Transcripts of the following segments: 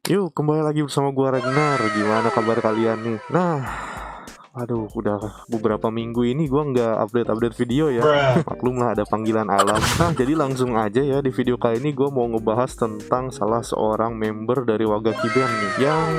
Yuk, kembali lagi bersama gua Ragnar. Gimana kabar kalian nih? Aduh, udah beberapa minggu ini gua nggak update video ya. Maklum lah, ada panggilan alam. Nah, jadi langsung aja ya, di video kali ini gua mau ngebahas tentang salah seorang member dari Wagaki Band nih, yang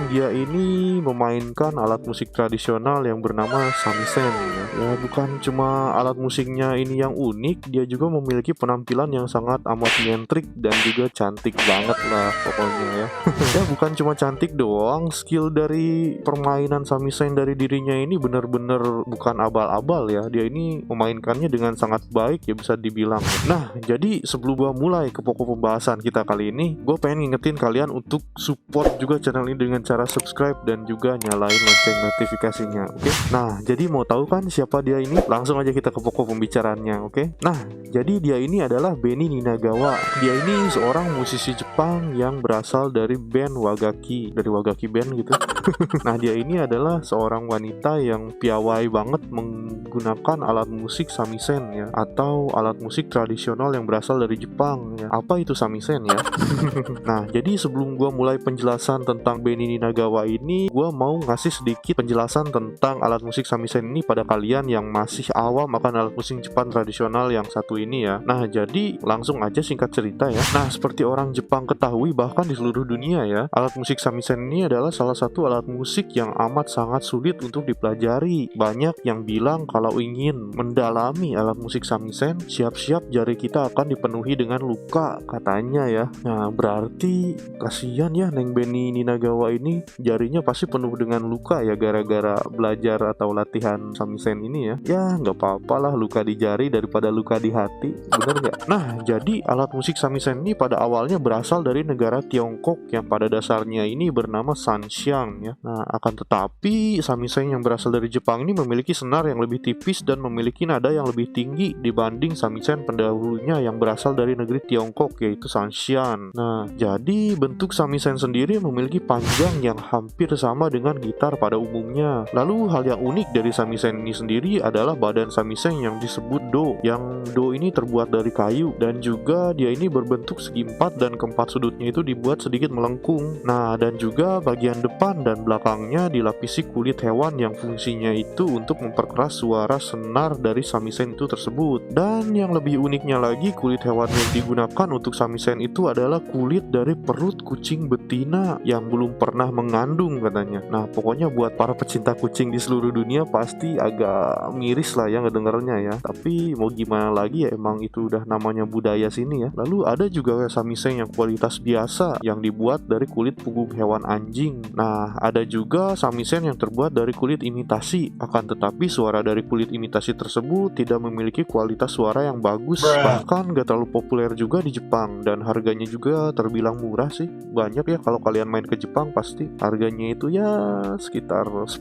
dia ini memainkan alat musik tradisional yang bernama samisen ya. Ya, bukan cuma alat musiknya ini yang unik, dia juga memiliki penampilan yang sangat amat nyentrik dan juga cantik banget lah pokoknya ya. Ya, bukan cuma cantik doang, skill dari permainan samisen dari dirinya ini benar-benar bukan abal-abal ya. Dia ini memainkannya dengan sangat baik ya, bisa dibilang. Nah, jadi sebelum gua mulai ke pokok pembahasan kita kali ini, gue pengen ngingetin kalian untuk support juga channel ini dengan cara subscribe dan juga nyalain lonceng notifikasinya, oke? Nah, jadi mau tahu kan siapa dia ini? Langsung aja kita ke pokok pembicaraannya, oke? Nah, jadi dia ini adalah Beni Ninagawa. Dia ini seorang musisi Jepang yang berasal dari band Wagaki, dari Wagaki Band gitu. Nah, dia ini adalah seorang wanita yang piawai banget menggunakan alat musik samisen ya, atau alat musik tradisional yang berasal dari Jepang ya. Apa itu samisen ya? Nah, jadi sebelum gua mulai penjelasan tentang Beni Ninagawa ini, gua mau ngasih sedikit penjelasan tentang alat musik samisen ini pada kalian yang masih awam akan alat musik Jepang tradisional yang satu ini ya. Nah, jadi langsung aja singkat cerita ya. Nah, seperti orang Jepang ketahui, bahkan di seluruh dunia ya, alat musik samisen ini adalah salah satu alat musik yang amat sangat sulit untuk dipelajari. Banyak yang bilang kalau ingin mendalami alat musik samisen, siap-siap jari kita akan dipenuhi dengan luka, katanya ya. Nah, berarti kasihan ya Neng Beni Ninagawa ini, jarinya pasti penuh dengan luka ya gara-gara belajar atau latihan samisen ini ya. Ya, nggak apa-apa lah luka di jari daripada luka di hati, bener nggak? Nah, jadi alat musik samisen ini pada awalnya berasal dari negara Tiongkok yang pada dasarnya ini bernama Sanxiang ya. Nah, akan tetapi samisen yang berasal dari Jepang ini memiliki senar yang lebih tipis dan memiliki nada yang lebih tinggi dibanding samisen pendahulunya yang berasal dari negeri Tiongkok, yaitu Sanxian. Nah, jadi bentuk samisen sendiri memiliki panjang yang hampir sama dengan gitar pada umumnya. Lalu hal yang unik dari samisen ini sendiri adalah badan samisen yang disebut do. Yang do ini terbuat dari kayu dan juga dia ini berbentuk segi empat dan keempat sudutnya itu dibuat sedikit melengkung. Nah, dan juga bagian depan dan belakangnya dilapisi kulit hewan yang fungsinya itu untuk memperkeras suara senar dari samisen itu tersebut. Dan yang lebih uniknya lagi, kulit hewan yang digunakan untuk samisen itu adalah kulit dari perut kucing betina yang belum pernah mengandung katanya. Nah, pokoknya buat para pecinta kucing di seluruh dunia pasti agak miris lah ya ngedengarnya ya. Tapi mau gimana lagi ya, emang itu udah namanya budaya sini ya. Lalu ada juga samisen yang kualitas biasa yang dibuat dari kulit punggung hewan anjing. Nah, ada juga samisen yang terbuat dari kulit imitasi. Akan tetapi suara dari kulit imitasi tersebut tidak memiliki kualitas suara yang bagus. Bahkan gak terlalu populer juga di Jepang dan harganya juga terbilang murah sih. Banyak ya kalau kalian main ke Jepang pasti harganya itu ya sekitar 10.000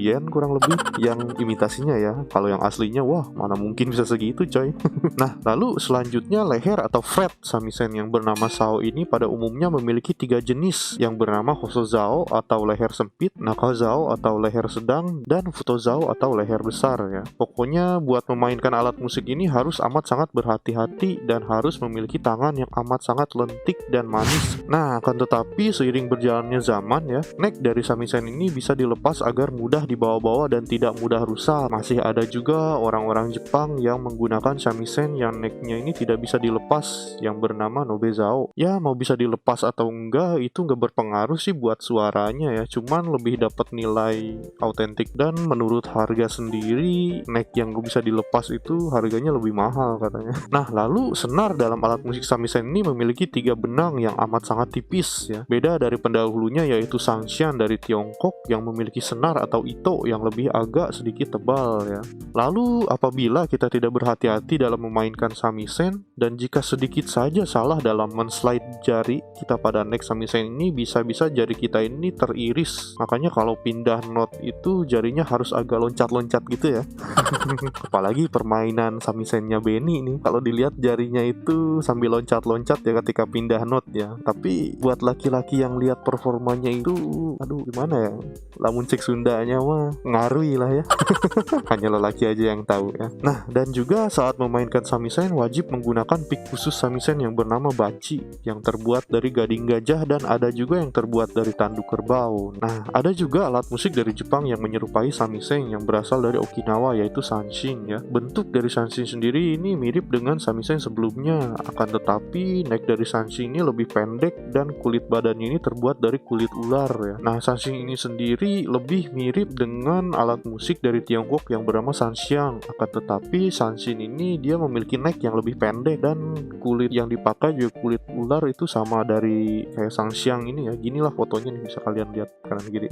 yen kurang lebih yang imitasinya ya. Kalau yang aslinya wah mana mungkin bisa segitu coy. Nah, lalu selanjutnya leher atau fret samisen yang bernama sao ini pada umumnya memiliki 3 jenis yang bernama hosozao atau leher sempit, nakazao atau leher sedang, dan futozao atau leher besar ya. Pokoknya buat memainkan alat musik ini harus amat sangat berhati-hati dan harus memiliki tangan yang amat sangat lentik dan manis. Nah, akan tetapi seiring berjalannya zaman ya, neck dari samisen ini bisa dilepas agar mudah dibawa-bawa dan tidak mudah rusak. Masih ada juga orang-orang Jepang yang menggunakan samisen yang necknya ini tidak bisa dilepas yang bernama nobezao. Ya, mau bisa dilepas atau enggak itu nggak berpengaruh sih buat suaranya ya, cuman lebih dapat nilai autentik. Dan menurut harga sendiri, neck yang bisa dilepas itu harganya lebih mahal katanya. Nah, lalu senar dalam alat musik samisen ini memiliki 3 benang yang amat sangat tipis ya. Beda dari pendahulunya yaitu Sanxian dari Tiongkok yang memiliki senar atau ito yang lebih agak sedikit tebal ya. Lalu apabila kita tidak berhati-hati dalam memainkan samisen dan jika sedikit saja salah dalam menslide jari kita pada neck samisen ini, bisa-bisa jari kita ini teriris iris. Makanya kalau pindah note itu jarinya harus agak loncat-loncat gitu ya. Apalagi permainan samisennya Benny nih, kalau dilihat jarinya itu sambil loncat-loncat ya ketika pindah note ya. Tapi buat laki-laki yang lihat performanya itu, aduh gimana ya, lamun cek Sundanya mah ngarui lah ya. Hanya lelaki aja yang tahu ya. Nah, dan juga saat memainkan samisen wajib menggunakan pick khusus samisen yang bernama baci, yang terbuat dari gading gajah dan ada juga yang terbuat dari tanduk kerbau. Nah, ada juga alat musik dari Jepang yang menyerupai samisen yang berasal dari Okinawa, yaitu sanshin ya. Bentuk dari sanshin sendiri ini mirip dengan samisen sebelumnya, akan tetapi neck dari sanshin ini lebih pendek dan kulit badannya ini terbuat dari kulit ular ya. Nah, sanshin ini sendiri lebih mirip dengan alat musik dari Tiongkok yang bernama sanxiang, akan tetapi sanshin ini dia memiliki neck yang lebih pendek dan kulit yang dipakai juga kulit ular itu sama dari kayak sanxiang ini ya. Ginilah fotonya nih, bisa kalian lihat kanan kiri.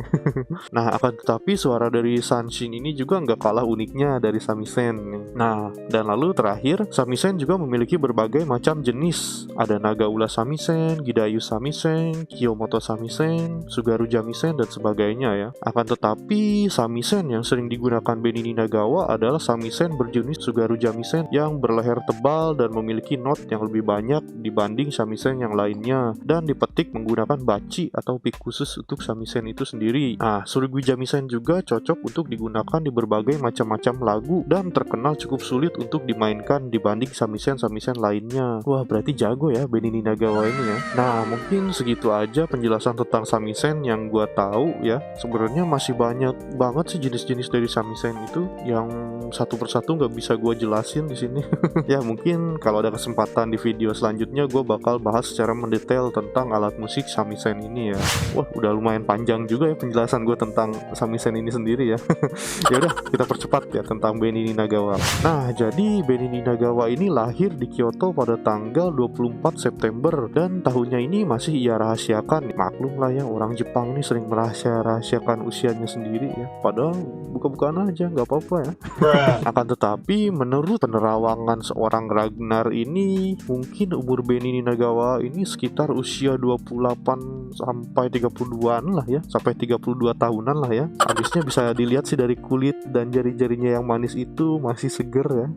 Nah, akan tetapi suara dari sanshin ini juga nggak kalah uniknya dari samisen nih. Nah, dan lalu terakhir, samisen juga memiliki berbagai macam jenis. Ada Nagaula samisen, Gidayu samisen, Kiyomoto samisen, Sugaru jamisen dan sebagainya ya. Akan tetapi samisen yang sering digunakan Benny Ninagawa adalah samisen berjenis Sugaru jamisen yang berleher tebal dan memiliki note yang lebih banyak dibanding samisen yang lainnya, dan dipetik menggunakan baci atau pick khusus untuk samisen itu sendiri. Nah, Surugi jamisen juga cocok untuk digunakan di berbagai macam-macam lagu dan terkenal cukup sulit untuk dimainkan dibanding samisen-samisen lainnya. Wah, berarti jago ya Benny Ninagawa ini ya. Nah, mungkin segitu aja penjelasan tentang samisen yang gua tahu ya. Sebenarnya masih banyak banget sih jenis-jenis dari samisen itu yang satu persatu nggak bisa gua jelasin di sini. Ya, mungkin kalau ada kesempatan di video selanjutnya gua bakal bahas secara mendetail tentang alat musik samisen ini ya. Wah, udah lumayan panjang juga ya penjelasan gue tentang samisen ini sendiri ya. Ya udah, kita percepat ya tentang Benny Ninagawa. Nah, jadi Benny Ninagawa ini lahir di Kyoto pada tanggal 24 September dan tahunnya ini masih ia rahasiakan. Maklum lah ya, orang Jepang ini sering merahasiakan usianya sendiri ya. Padahal buka-bukaan aja, nggak apa-apa ya. Akan tetapi menurut penerawangan seorang Ragnar ini, mungkin umur Benny Ninagawa ini sekitar usia 28 sampai 32-an lah ya, sampai 32 tahunan lah ya. Habisnya bisa dilihat sih dari kulit dan jari-jarinya yang manis itu masih seger ya.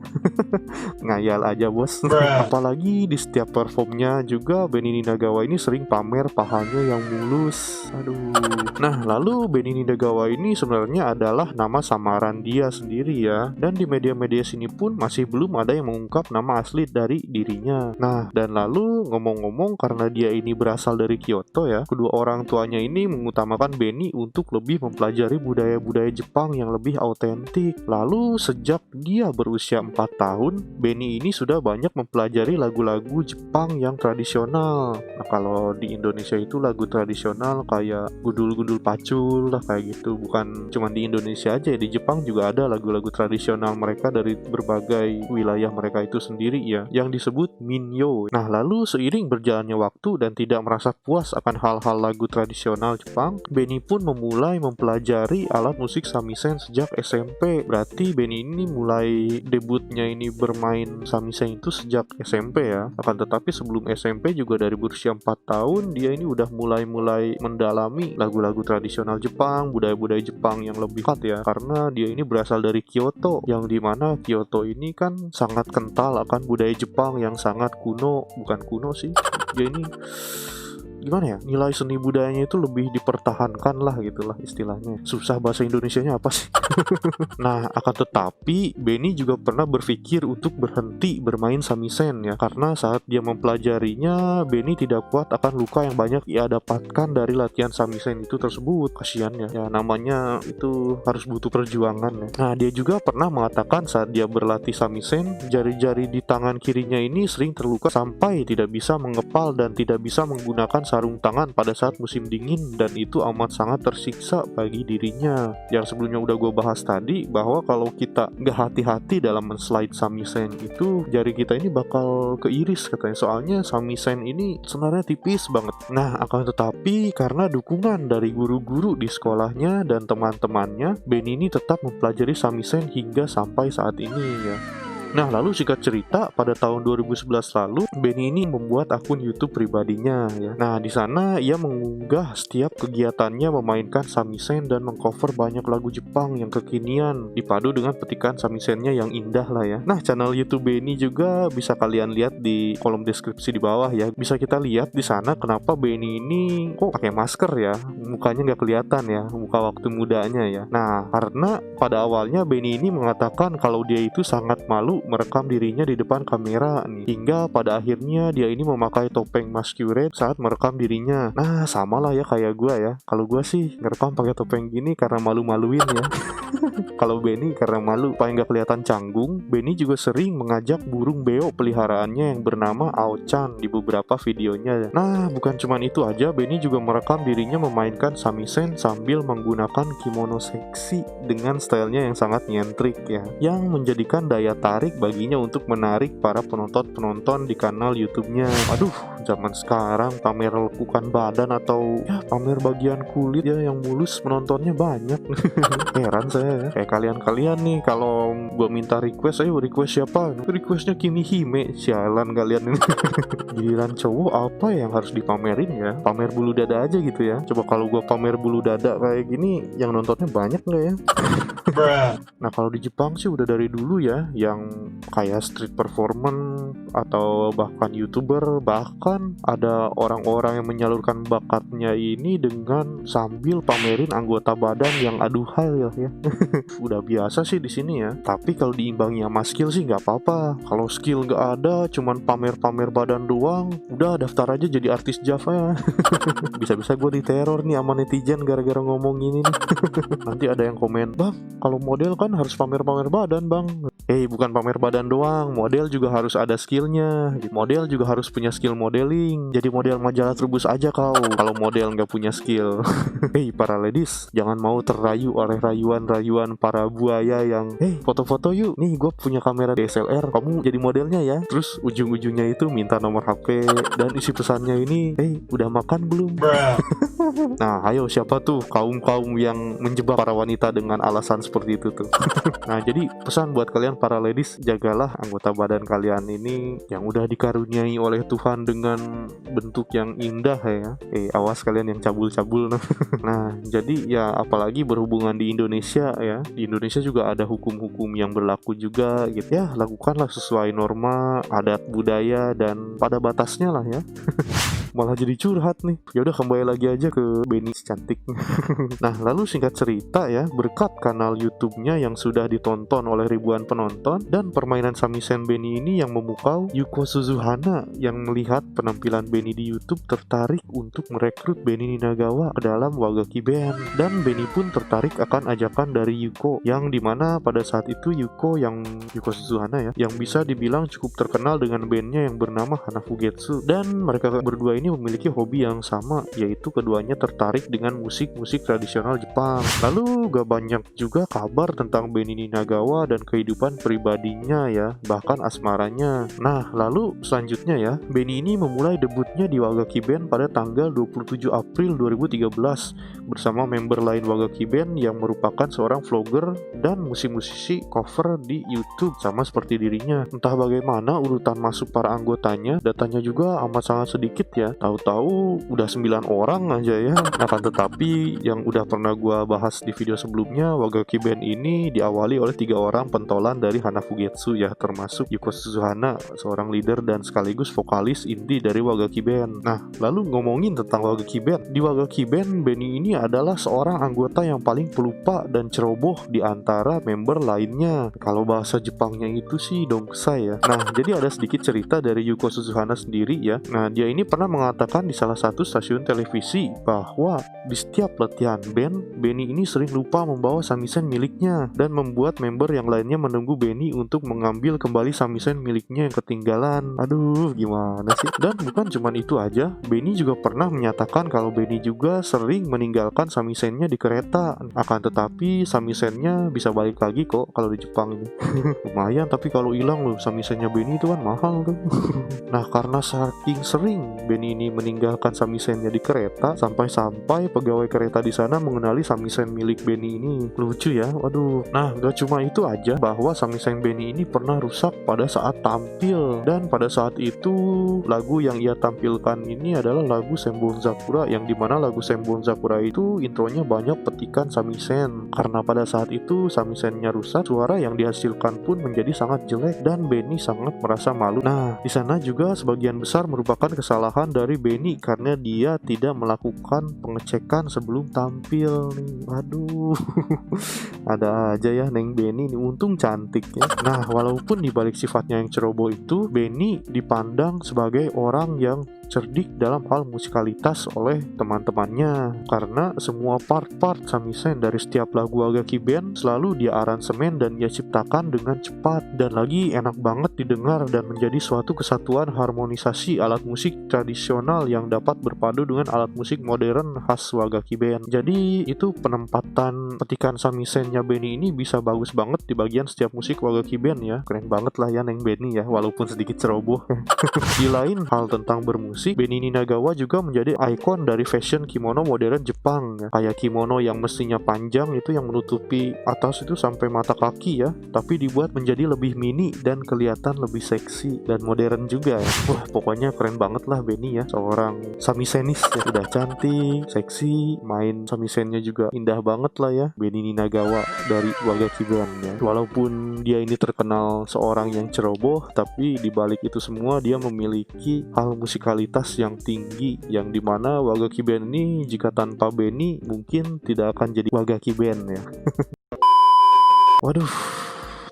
Ngayal aja bos. Apalagi di setiap performnya juga Benny Ninagawa ini sering pamer pahanya yang mulus. Aduh. Nah, lalu Benny Ninagawa ini sebenarnya adalah nama samaran dia sendiri ya. Dan di media-media sini pun masih belum ada yang mengungkap nama asli dari dirinya. Nah, dan lalu ngomong-ngomong, karena dia ini berasal dari Kyoto ya, kedua orang tuanya ini mengutamakan Benny untuk lebih mempelajari budaya-budaya Jepang yang lebih autentik. Lalu sejak dia berusia 4 tahun, Benny ini sudah banyak mempelajari lagu-lagu Jepang yang tradisional. Nah, kalau di Indonesia itu lagu tradisional kayak gundul-gundul pacul lah kayak gitu. Bukan cuma di Indonesia aja, di Jepang juga ada lagu-lagu tradisional mereka dari berbagai wilayah mereka itu sendiri ya, yang disebut minyo. Nah, lalu seiring berjalannya waktu dan tidak merasa puas akan hal-hal lagu tradisional Jepang, Benny pun memulai mempelajari alat musik samisen sejak SMP. Berarti Benny ini mulai debutnya ini bermain samisen itu sejak SMP ya. Akan tetapi sebelum SMP juga dari berusia 4 tahun dia ini udah mulai mendalami lagu-lagu tradisional Jepang, budaya-budaya Jepang yang lebih dekat ya. Karena dia ini berasal dari Kyoto, yang dimana Kyoto ini kan sangat kental akan budaya Jepang yang sangat kuno. Bukan kuno sih, dia ini gimana ya, nilai seni budayanya itu lebih dipertahankan lah gitulah istilahnya. Susah bahasa Indonesianya apa sih. Nah, akan tetapi Benny juga pernah berpikir untuk berhenti bermain samisen ya, karena saat dia mempelajarinya Benny tidak kuat akan luka yang banyak ia dapatkan dari latihan samisen itu tersebut. Kasian ya, namanya itu harus butuh perjuangan ya. Nah, dia juga pernah mengatakan saat dia berlatih samisen, jari-jari di tangan kirinya ini sering terluka sampai tidak bisa mengepal dan tidak bisa menggunakan sarung tangan pada saat musim dingin, dan itu amat sangat tersiksa bagi dirinya. Yang sebelumnya udah gue bahas tadi, bahwa kalau kita nggak hati-hati dalam men-slide samisen itu, jari kita ini bakal keiris katanya, soalnya samisen ini sebenarnya tipis banget. Nah, akan tetapi karena dukungan dari guru-guru di sekolahnya dan teman-temannya, Benny ini tetap mempelajari samisen hingga sampai saat ini ya. Nah, lalu singkat cerita, pada tahun 2011 lalu, Benny ini membuat akun YouTube pribadinya ya. Nah, di sana ia mengunggah setiap kegiatannya memainkan samisen dan mengcover banyak lagu Jepang yang kekinian, dipadu dengan petikan samisennya yang indah lah ya. Nah, channel YouTube Benny juga bisa kalian lihat di kolom deskripsi di bawah ya. Bisa kita lihat di sana kenapa Benny ini kok pakai masker ya, mukanya nggak kelihatan ya, muka waktu mudanya ya. Nah, karena pada awalnya Benny ini mengatakan kalau dia itu sangat malu merekam dirinya di depan kamera nih, hingga pada akhirnya dia ini memakai topeng masquerade saat merekam dirinya. Nah, sama lah ya kayak gue ya. Kalau gue sih ngerekam pakai topeng gini karena malu-maluin ya. Kalau Benny karena malu supaya nggak kelihatan canggung, Benny juga sering mengajak burung beo peliharaannya yang bernama Ao-chan di beberapa videonya. Nah, bukan cuma itu aja, Benny juga merekam dirinya memainkan samisen sambil menggunakan kimono seksi dengan stylenya yang sangat nyentrik ya, yang menjadikan daya tarik baginya untuk menarik para penonton-penonton di kanal YouTube-nya. Aduh, zaman sekarang pamer lekukan badan atau ya pamer bagian kulit ya yang mulus penontonnya banyak. Heran saya ya. Kayak kalian-kalian nih, kalau gue minta request, ayo request siapa? Requestnya Kimi Hime, sialan kalian ini. Giliran cowok apa yang harus dipamerin ya? Pamer bulu dada aja gitu ya. Coba kalau gue pamer bulu dada kayak gini, yang nontonnya banyak nggak ya? Nah, kalau di Jepang sih udah dari dulu ya, yang kayak street performance atau bahkan YouTuber, bahkan ada orang-orang yang menyalurkan bakatnya ini dengan sambil pamerin anggota badan yang aduhai ya. Udah biasa sih di sini ya. Tapi kalau diimbangi sama skill sih nggak apa-apa. Kalau skill nggak ada, cuman pamer-pamer badan doang, udah daftar aja jadi artis Java ya. Bisa-bisa gue diteror nih sama netizen gara-gara ngomong ini nih. Nanti ada yang komen, "Bang, kalau model kan harus pamer-pamer badan bang." Bukan pamer badan doang, model juga harus ada skillnya. Model juga harus punya skill modeling. Jadi model majalah Trubus aja kau kalau model nggak punya skill. Para ladies, jangan mau terrayu oleh rayuan-rayuan para buaya yang foto-foto yuk, nih gue punya kamera DSLR, kamu jadi modelnya ya. Terus ujung-ujungnya itu minta nomor HP dan isi pesannya ini, udah makan belum? Nah, ayo siapa tuh kaum-kaum yang menjebak para wanita dengan alasan seperti itu tuh. Nah, jadi pesan buat kalian para ladies, jagalah anggota badan kalian ini yang udah dikaruniai oleh Tuhan dengan bentuk yang indah ya. Awas kalian yang cabul-cabul. Nah, jadi ya apalagi berhubungan di Indonesia ya. Di Indonesia juga ada hukum-hukum yang berlaku juga gitu ya. Lakukanlah sesuai norma, adat, budaya dan pada batasnya lah ya. Malah jadi curhat nih. Ya udah kembali lagi aja ke Benny si cantik. Nah, lalu singkat cerita ya, berkat kanal YouTube-nya yang sudah ditonton oleh ribuan penonton dan permainan samisen Benny ini yang memukau, Yuko Suzuhana yang melihat penampilan Benny di YouTube tertarik untuk merekrut Benny Ninagawa ke dalam Wagaki Band, dan Benny pun tertarik akan ajakan dari Yuko, yang dimana pada saat itu Yuko Suzuhana ya, yang bisa dibilang cukup terkenal dengan bandnya yang bernama Hanafugetsu, dan mereka berdua ini memiliki hobi yang sama, yaitu keduanya tertarik dengan musik-musik tradisional Jepang. Lalu gak banyak juga kabar tentang Benny Ninagawa dan kehidupan pribadinya ya, bahkan asmaranya. Nah, lalu selanjutnya ya, Benny ini memulai debutnya di Wagaki Band pada tanggal 27 April 2013 bersama member lain Wagaki Band yang merupakan seorang vlogger dan musisi cover di YouTube sama seperti dirinya. Entah bagaimana urutan masuk para anggotanya, datanya juga amat sangat sedikit ya. Tahu-tahu udah 9 orang aja ya. Akan tetapi yang udah pernah gua bahas di video sebelumnya, Wagaki Band ini diawali oleh 3 orang pentolan dari Hanafugetsu ya, termasuk Yuko Suzuhana, seorang leader dan sekaligus vokalis inti dari Wagaki Band. Nah, lalu ngomongin tentang Wagaki Band. Di Wagaki Band, Benny ini adalah seorang anggota yang paling pelupa dan ceroboh di antara member lainnya. Kalau bahasa Jepangnya itu sih dongsai ya. Nah, jadi ada sedikit cerita dari Yuko Suzuhana sendiri ya. Nah, dia ini pernah mengatakan di salah satu stasiun televisi bahwa di setiap latihan band, Benny ini sering lupa membawa samisen miliknya dan membuat member yang lainnya menunggu Benny untuk mengambil kembali samisen miliknya yang ketinggalan. Aduh, gimana sih? Dan bukan cuma itu aja, Benny juga pernah menyatakan kalau Benny juga sering meninggalkan samisennya di kereta. Akan tetapi samisennya bisa balik lagi kok kalau di Jepang ini. Lumayan, tapi kalau hilang loh samisennya Benny itu kan mahal tuh. Nah, karena saking sering Benny ini meninggalkan samisennya di kereta, sampai-sampai pegawai kereta di sana mengenali samisen milik Benny ini. Lucu ya, waduh. Nah, gak cuma itu aja, bahwa samisen Benny ini pernah rusak pada saat tampil, dan pada saat itu lagu yang ia tampilkan ini adalah lagu Senbon Sakura, yang dimana lagu Senbon Sakura itu intronya banyak petikan samisen. Karena pada saat itu samisennya rusak, suara yang dihasilkan pun menjadi sangat jelek dan Benny sangat merasa malu. Nah, di sana juga sebagian besar merupakan kesalahan dari Benny karena dia tidak melakukan pengecekan sebelum tampil nih. Aduh. Ada aja ya Neng Benny nih, untung cantik ya. Nah, walaupun dibalik sifatnya yang ceroboh itu, Benny dipandang sebagai orang yang cerdik dalam hal musikalitas oleh teman-temannya, karena semua part-part samisen dari setiap lagu Agaki Band selalu dia aransemen dan dia ciptakan dengan cepat dan lagi enak banget didengar dan menjadi suatu kesatuan harmonisasi alat musik tradisional yang dapat berpadu dengan alat musik modern khas Wagaki Band. Jadi itu penempatan petikan samisennya Benny ini bisa bagus banget di bagian setiap musik Wagaki Band ya. Keren banget lah ya Neng Benny ya, walaupun sedikit ceroboh. Di lain hal tentang bermusik, Benny Ninagawa juga menjadi ikon dari fashion kimono modern Jepang ya. Kayak kimono yang mestinya panjang itu yang menutupi atas itu sampai mata kaki ya, tapi dibuat menjadi lebih mini dan kelihatan lebih seksi dan modern juga ya. Wah, pokoknya keren banget lah Benny ya, seorang samisenis ya. Udah cantik, seksi, main samisennya juga indah banget lah ya, Benny Ninagawa dari Wagaki Band ya. Walaupun dia ini terkenal seorang yang ceroboh, tapi dibalik itu semua dia memiliki hal musikalitas yang tinggi, yang dimana Wagaki Band ini jika tanpa Benny mungkin tidak akan jadi Wagaki Band ya. Waduh,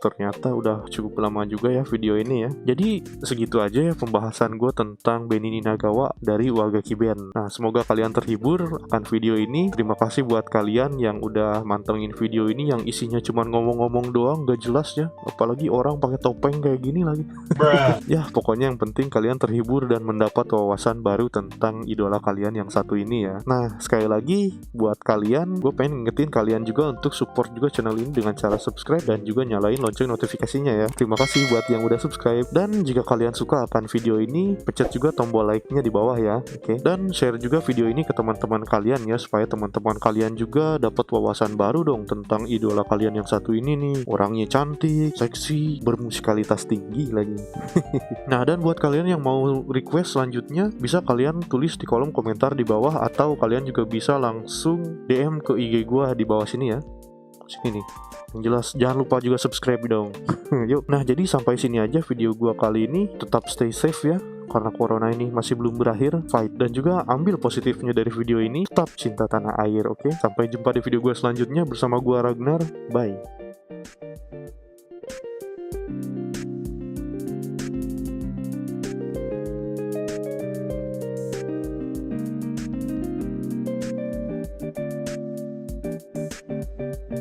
ternyata udah cukup lama juga ya video ini ya. Jadi segitu aja ya pembahasan gue tentang Benny Ninagawa dari Wagaki Band. Nah, semoga kalian terhibur akan video ini. Terima kasih buat kalian yang udah mantengin video ini yang isinya cuma ngomong-ngomong doang gak jelas ya, apalagi orang pakai topeng kayak gini lagi. Ya, pokoknya yang penting kalian terhibur dan mendapat wawasan baru tentang idola kalian yang satu ini ya. Nah, sekali lagi buat kalian, gue pengen ngingetin kalian juga untuk support juga channel ini dengan cara subscribe dan juga nyalain lonceng notifikasinya ya. Terima kasih buat yang udah subscribe, dan jika kalian suka akan video ini, pencet juga tombol like-nya di bawah ya. Oke. Dan share juga video ini ke teman-teman kalian ya, supaya teman-teman kalian juga dapat wawasan baru dong tentang idola kalian yang satu ini nih. Orangnya cantik, seksi, bermusikalitas tinggi lagi. Nah, dan buat kalian yang mau request selanjutnya, bisa kalian tulis di kolom komentar di bawah, atau kalian juga bisa langsung DM ke IG gua di bawah sini ya. Sini nih. Yang jelas jangan lupa juga subscribe dong. Yuk. Nah, jadi sampai sini aja video gua kali ini. Tetap stay safe ya, karena corona ini masih belum berakhir. Fight dan juga ambil positifnya dari video ini. Tetap cinta tanah air, oke? Sampai jumpa di video gua selanjutnya bersama gua Ragnar. Bye.